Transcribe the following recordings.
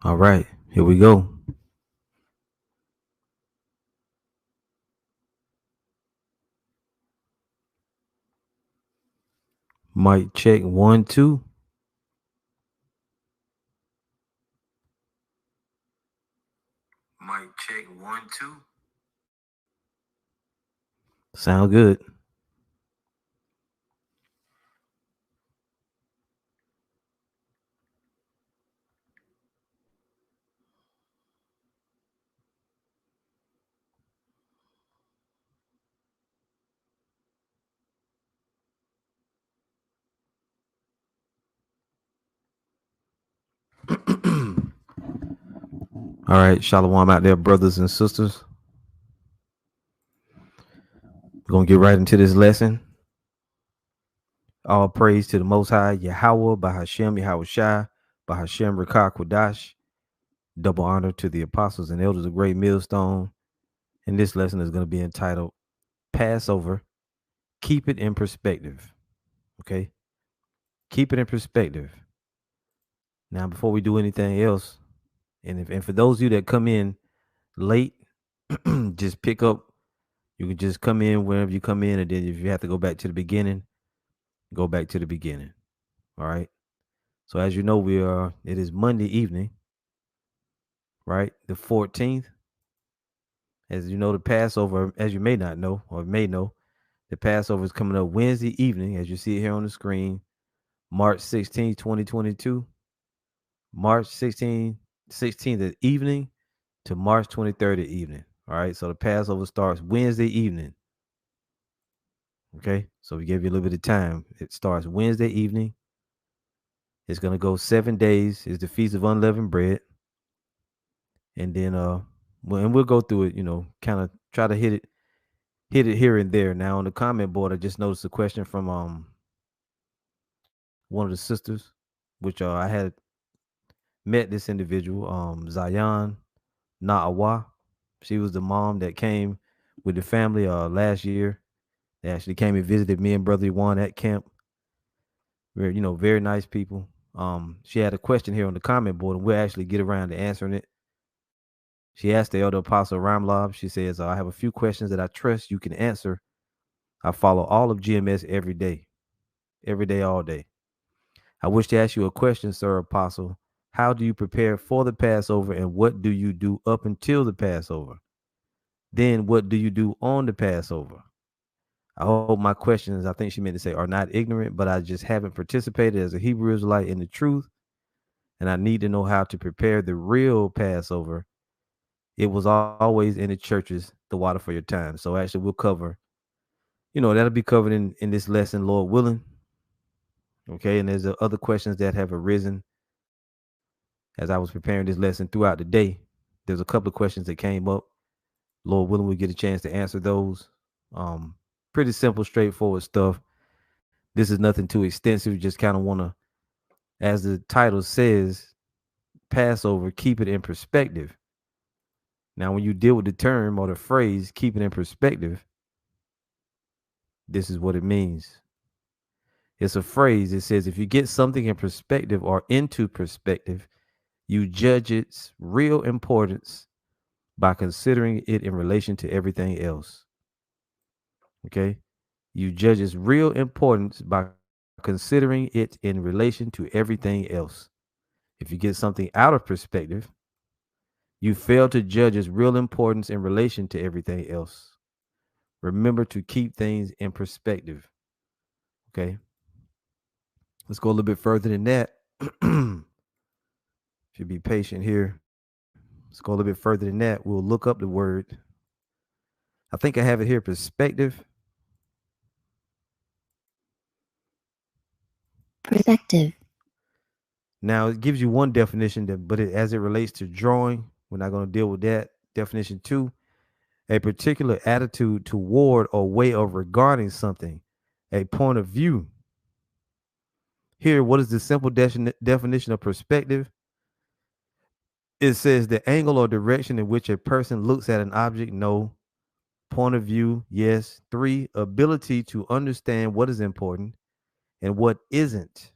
All right, here we go. Mic check 1 2. Mic check 1 2. Sound good. All right, shalom out there, brothers and sisters. We're gonna get right into this lesson. All praise to the Most High Yahweh, Bahashem Yahweh Shai, Bahashem Rakah Quadash. Double honor to the apostles and elders of Great Millstone. And this lesson is going to be entitled Passover. Keep it in perspective. Okay, keep it in perspective. Now, before we do anything else, and for those of you that come in late, just pick up. You can just come in whenever you come in, and then if you have to go back to the beginning, go back to the beginning. All right. So as you know, it is Monday evening, right? The 14th. As you know, the Passover, as you may not know or may know, the Passover is coming up Wednesday evening, as you see it here on the screen, March 16th, 2022. March 16th evening to March 23rd evening. All right. So the Passover starts Wednesday evening. Okay. So we gave you a little bit of time. It starts Wednesday evening. It's going to go 7 days. It's the Feast of Unleavened Bread. And then, we'll go through it, kind of try to hit it here and there. Now on the comment board, I just noticed a question from one of the sisters, which I had met this individual, Zayan Na'awa. She was the mom that came with the family last year. They actually came and visited me and Brother Juan at camp. Very, very nice people. She had a question here on the comment board, and we'll actually get around to answering it. She asked the elder apostle Ramlob. She says, I have a few questions that I trust you can answer. I follow all of GMS every day, all day. I wish to ask you a question, sir apostle. How do you prepare for the Passover, and what do you do up until the Passover? Then what do you do on the Passover? I hope my questions, I think she meant to say, are not ignorant, but I just haven't participated as a Hebrew Israelite in the truth. And I need to know how to prepare the real Passover. It was always in the churches, the water for your time. So actually we'll cover, that'll be covered in this lesson, Lord willing. Okay. And there's other questions that have arisen as I was preparing this lesson throughout the day. There's a couple of questions that came up. Lord willing, we get a chance to answer those. Pretty simple, straightforward stuff. This is nothing too extensive. Just kind of want to, as the title says, Passover, keep it in perspective. Now, when you deal with the term or the phrase, keep it in perspective, this is what it means. It's a phrase. It says, if you get something in perspective or into perspective, you judge its real importance by considering it in relation to everything else. Okay. You judge its real importance by considering it in relation to everything else. If you get something out of perspective, you fail to judge its real importance in relation to everything else. Remember to keep things in perspective. Okay. Let's go a little bit further than that. Should be patient here. Let's go a little bit further than that. We'll look up the word. I think I have it here, perspective. Perspective. Now it gives you one definition, but as it relates to drawing, we're not going to deal with that. Definition 2, a particular attitude toward or way of regarding something, a point of view. Here, what is the simple definition of perspective? It says the angle or direction in which a person looks at an object. No. Point of view. Yes. 3, ability to understand what is important and what isn't.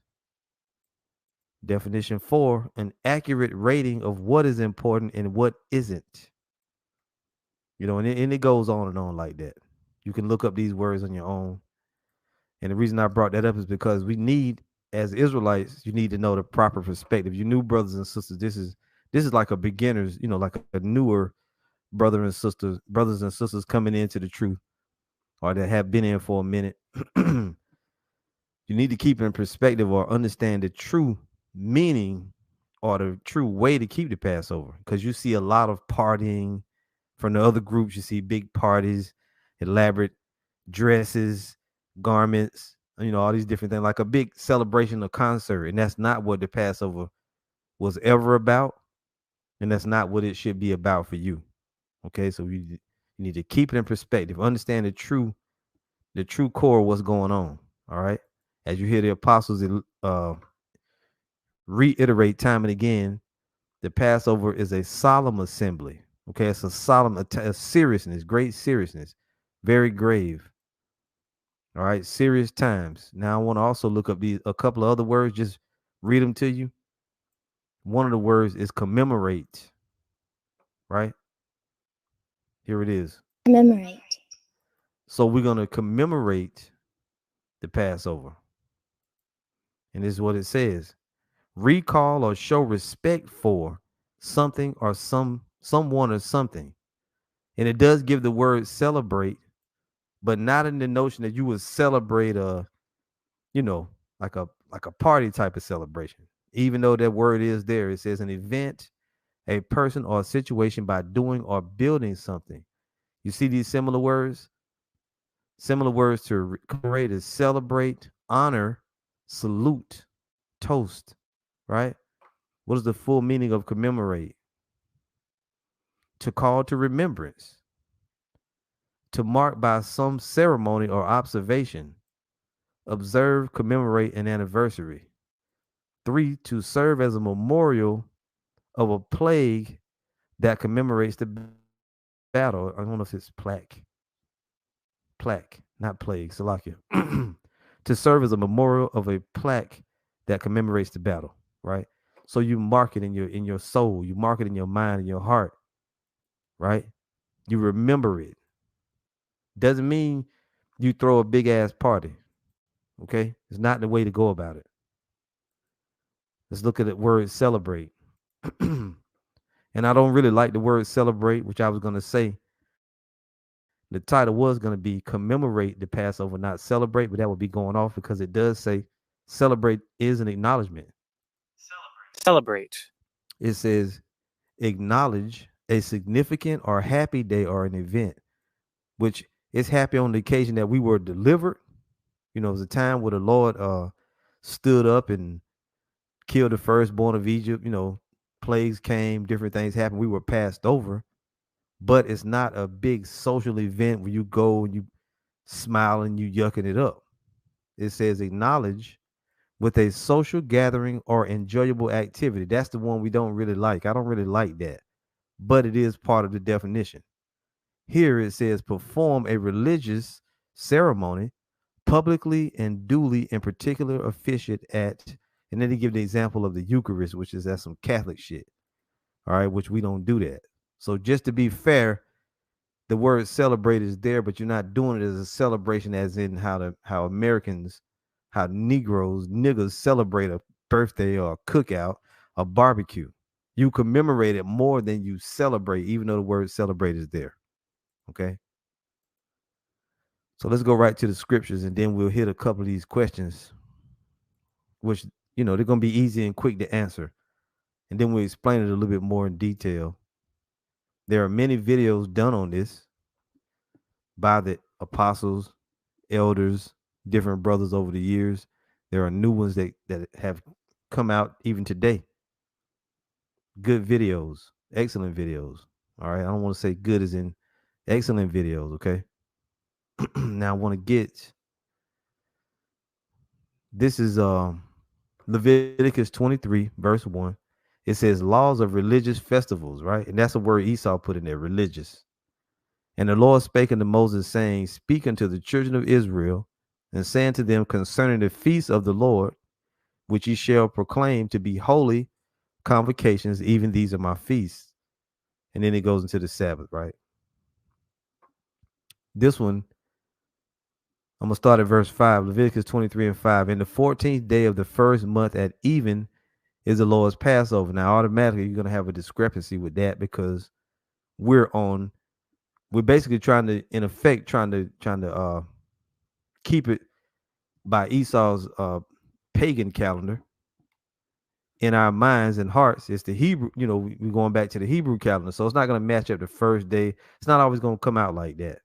Definition 4, an accurate rating of what is important and what isn't. And it goes on and on like that. You can look up these words on your own. And the reason I brought that up is because we need, as Israelites, you need to know the proper perspective. You new brothers and sisters, this is like a beginner's, like a newer brothers and sisters coming into the truth, or that have been in for a minute. You need to keep in perspective or understand the true meaning or the true way to keep the Passover. Because you see a lot of partying from the other groups. You see big parties, elaborate dresses, garments, all these different things, like a big celebration, a concert. And that's not what the Passover was ever about. And that's not what it should be about for you. Okay, so you need to keep it in perspective, understand the true core of what's going on. All right. As you hear the apostles reiterate time and again, the Passover is a solemn assembly. Okay, it's a solemn, a seriousness, great seriousness, very grave. All right, serious times. Now I want to also look up a couple of other words, just read them to you. One of the words is commemorate, right? Here it is. Commemorate. So we're going to commemorate the Passover. And this is what it says. Recall or show respect for something or someone or something. And it does give the word celebrate, but not in the notion that you would celebrate you know, like a party type of celebration. Even though that word is there, it says an event, a person, or a situation by doing or building something. You see these similar words? Similar words to commemorate is celebrate, honor, salute, toast, right? What is the full meaning of commemorate? To call to remembrance, to mark by some ceremony or observation, observe, commemorate an anniversary. 3, to serve as a memorial of a plague that commemorates the battle. I don't know if it's plaque, not plague, Salakia. To serve as a memorial of a plaque that commemorates the battle, right? So you mark it in your soul, you mark it in your mind, in your heart, right? You remember it. Doesn't mean you throw a big ass party. Okay? It's not the way to go about it. Let's look at the word celebrate. And I don't really like the word celebrate, which I was going to say. The title was going to be commemorate the Passover, not celebrate, but that would be going off because it does say celebrate is an acknowledgement. Celebrate. It says acknowledge a significant or happy day or an event, which is happy on the occasion that we were delivered. It was a time where the Lord stood up and killed the firstborn of Egypt. Plagues came, different things happened. We were passed over, but it's not a big social event where you go and you smile and you yucking it up. It says acknowledge with a social gathering or enjoyable activity. That's the one we don't really like. I don't really like that, but it is part of the definition. Here it says perform a religious ceremony publicly and duly in particular officiate at, and then they give the example of the Eucharist, which is that's some Catholic shit. All right, which we don't do that. So just to be fair, the word celebrate is there, but you're not doing it as a celebration as in how Americans, how Negroes, niggas celebrate a birthday or a cookout, a barbecue. You commemorate it more than you celebrate, even though the word celebrate is there. Okay. So let's go right to the scriptures and then we'll hit a couple of these questions, which, they're going to be easy and quick to answer. And then we'll explain it a little bit more in detail. There are many videos done on this by the apostles, elders, different brothers over the years. There are new ones that have come out even today. Good videos, excellent videos. All right. I don't want to say good as in excellent videos. Okay. Now I want to get this is Leviticus 23, verse 1. It says laws of religious festivals, right? And that's a word Esau put in there, religious. And the Lord spake unto Moses, saying, speak unto the children of Israel, and say unto them concerning the feasts of the Lord, which ye shall proclaim to be holy convocations, even these are my feasts. And then it goes into the Sabbath, right? This one, I'm going to start at verse 5, Leviticus 23 and 5. In the 14th day of the first month at even is the Lord's Passover. Now, automatically, you're going to have a discrepancy with that because we're basically trying to, in effect, trying to keep it by Esau's pagan calendar. In our minds and hearts, it's the Hebrew, we're going back to the Hebrew calendar. So it's not going to match up the first day. It's not always going to come out like that.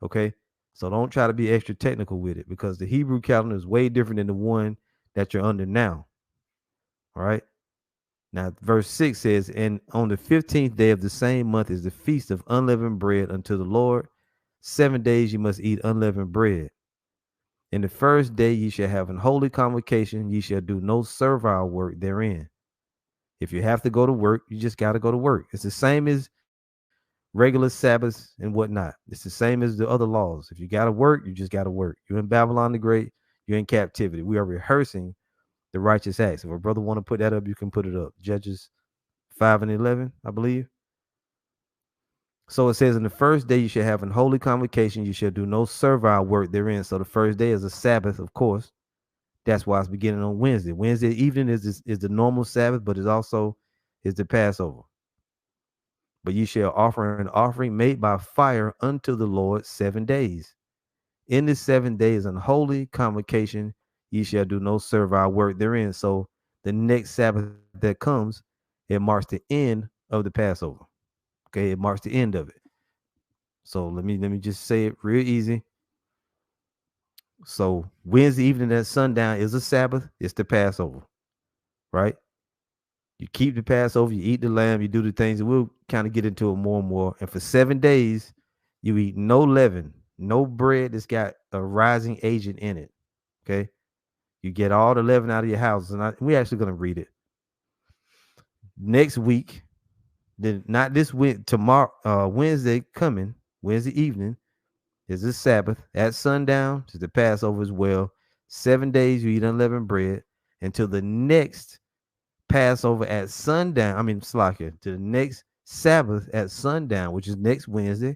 Okay. So don't try to be extra technical with it because the Hebrew calendar is way different than the one that you're under now. All right. Now, verse 6 says, and on the 15th day of the same month is the feast of unleavened bread unto the Lord. 7 days you must eat unleavened bread. In the first day ye shall have an holy convocation. Ye shall do no servile work therein. If you have to go to work, you just got to go to work. It's the same as regular Sabbaths and whatnot. It's the same as the other laws. If you got to work, you just got to work. You're in Babylon the Great. You're in captivity. We are rehearsing the righteous acts. If a brother want to put that up, you can put it up. Judges 5 and 11, I believe. So it says, in the first day you shall have an holy convocation. You shall do no servile work therein. So the first day is a Sabbath, of course. That's why it's beginning on Wednesday. Wednesday evening is the normal Sabbath, but it's also is the Passover. But ye shall offer an offering made by fire unto the Lord 7 days. In the 7 days, an holy convocation, ye shall do no servile work therein. So the next Sabbath that comes, it marks the end of the Passover. Okay, it marks the end of it. So let me just say it real easy. So Wednesday evening at sundown is a Sabbath. It's the Passover, right? You keep the Passover, you eat the lamb, you do the things, and we'll kind of get into it more and more. And for 7 days, you eat no leaven, no bread that's got a rising agent in it. Okay. You get all the leaven out of your houses. And we're actually going to read it. Next week, then not this week, tomorrow, Wednesday coming, Wednesday evening is the Sabbath. At sundown is the Passover as well. 7 days you eat unleavened bread until the next Passover at sundown. Slakia, to the next Sabbath at sundown, which is next Wednesday,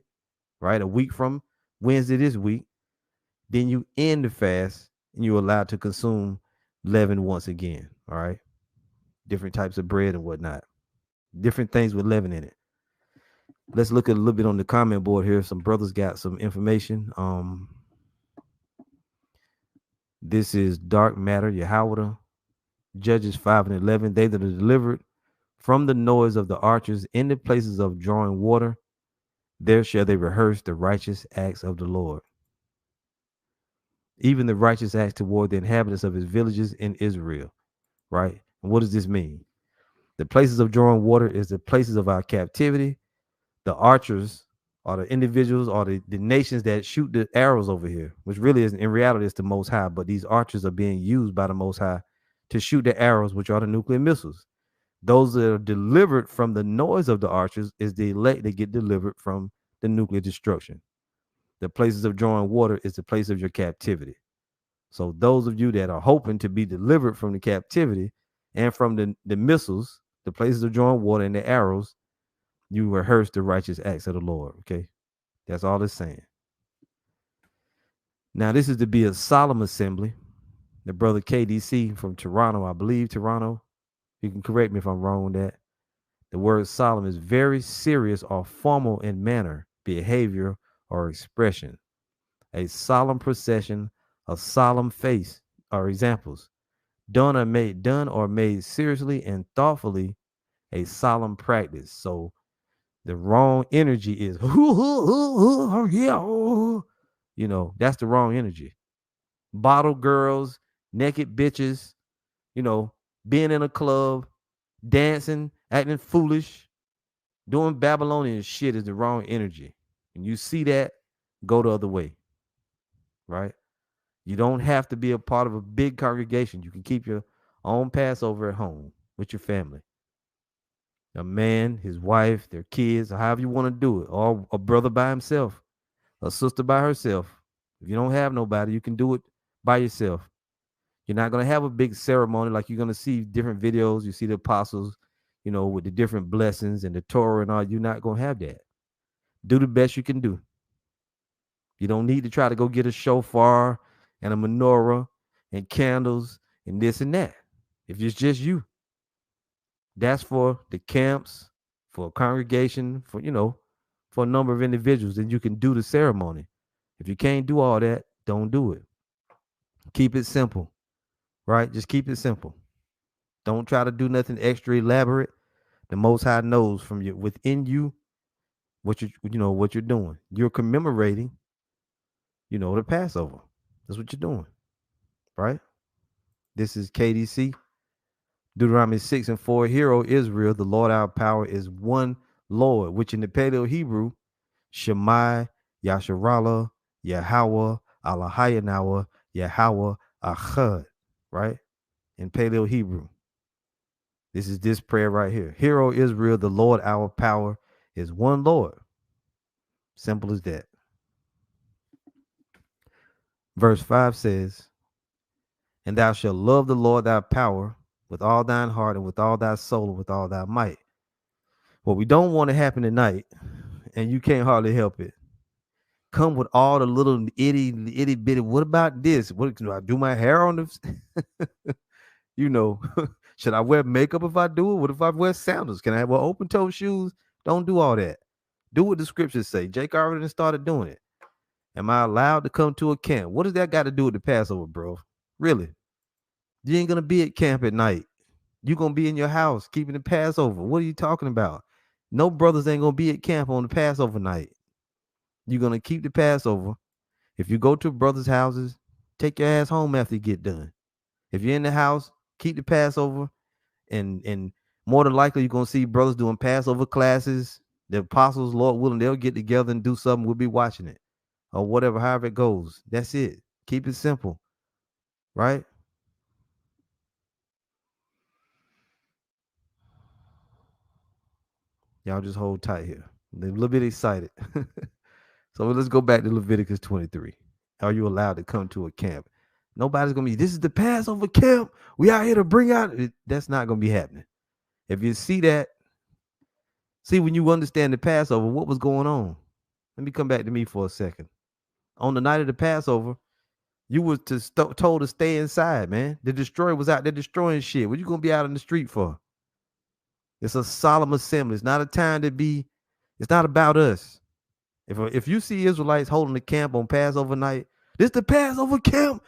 right? A week from Wednesday this week. Then you end the fast and you're allowed to consume leaven once again. All right. Different types of bread and whatnot. Different things with leaven in it. Let's look at a little bit on the comment board here. Some brothers got some information. This is dark matter, Yahweh. Judges 5 and 11. They that are delivered from the noise of the archers in the places of drawing water, there shall they rehearse the righteous acts of the Lord, even the righteous acts toward the inhabitants of his villages in Israel. Right? And what does this mean? The places of drawing water is the places of our captivity. The archers are the individuals or the nations that shoot the arrows over here, which really is in reality is the Most High. But these archers are being used by the Most High to shoot the arrows, which are the nuclear missiles. Those that are delivered from the noise of the archers is the elect that get delivered from the nuclear destruction. The places of drawing water is the place of your captivity. So those of you that are hoping to be delivered from the captivity and from the missiles, the places of drawing water and the arrows, you rehearse the righteous acts of the Lord. Okay. That's all it's saying. Now, this is to be a solemn assembly. The brother KDC from Toronto, I believe Toronto. You can correct me if I'm wrong with that. The word solemn is very serious or formal in manner, behavior, or expression. A solemn procession, a solemn face are examples. Done or made seriously and thoughtfully, a solemn practice. So the wrong energy is, that's the wrong energy. Bottle girls, naked bitches, being in a club, dancing, acting foolish, doing Babylonian shit is the wrong energy. And you see that, go the other way, right? You don't have to be a part of a big congregation. You can keep your own Passover at home with your family. A man, his wife, their kids, however you want to do it, or a brother by himself, a sister by herself. If you don't have nobody, you can do it by yourself. You're not going to have a big ceremony like you're going to see different videos. You see the apostles, with the different blessings and the Torah and all. You're not going to have that. Do the best you can do. You don't need to try to go get a shofar and a menorah and candles and this and that. If it's just you, that's for the camps, for a congregation, for a number of individuals, then you can do the ceremony. If you can't do all that, don't do it. Keep it simple, right? Just keep it simple. Don't try to do nothing extra elaborate. The Most High knows from within you what what you're doing. You're commemorating, the Passover. That's what you're doing, right? This is KDC, Deuteronomy 6:4. Hear, O Israel, the Lord our power is one Lord, which in the Paleo Hebrew, Shemai, Yasharallah, Yahweh, Allahayanawa, Yahweh, Achad, right? In Paleo Hebrew. This is this prayer right here. Hear, O Israel, the Lord our power is one Lord. Simple as that. Verse 5 says, and thou shalt love the Lord thy power with all thine heart and with all thy soul and with all thy might. What we don't want to happen tonight, and you can't hardly help it, come with all the little itty bitty. What about this? What do I do my hair on the? Should I wear makeup if I do it? What if I wear sandals? Can I wear open toe shoes? Don't do all that. Do what the scriptures say. Jake already started doing it. Am I allowed to come to a camp? What does that got to do with the Passover, bro? Really? You ain't gonna be at camp at night. You're gonna be in your house keeping the Passover. What are you talking about? No brothers ain't gonna be at camp on the Passover night. You're gonna keep the Passover. If you go to brothers' houses, take your ass home after you get done. If you're in the house, keep the Passover, and more than likely you're gonna see brothers doing Passover classes. The apostles, Lord willing, they'll get together and do something. We'll be watching it, or whatever, however it goes. That's it. Keep it simple, right? Y'all just hold tight here. I'm a little bit excited. So let's go back to Leviticus 23. Are you allowed to come to a camp? Nobody's going to be, this is the Passover camp. We out here to bring out. That's not going to be happening. If you see that, when you understand the Passover, what was going on? Let me come back to me for a second. On the night of the Passover, you was told to stay inside, man. The destroyer was out there destroying shit. What you going to be out in the street for? It's a solemn assembly. It's not a time to be, it's not about us. If you see Israelites holding the camp on Passover night, this the Passover camp.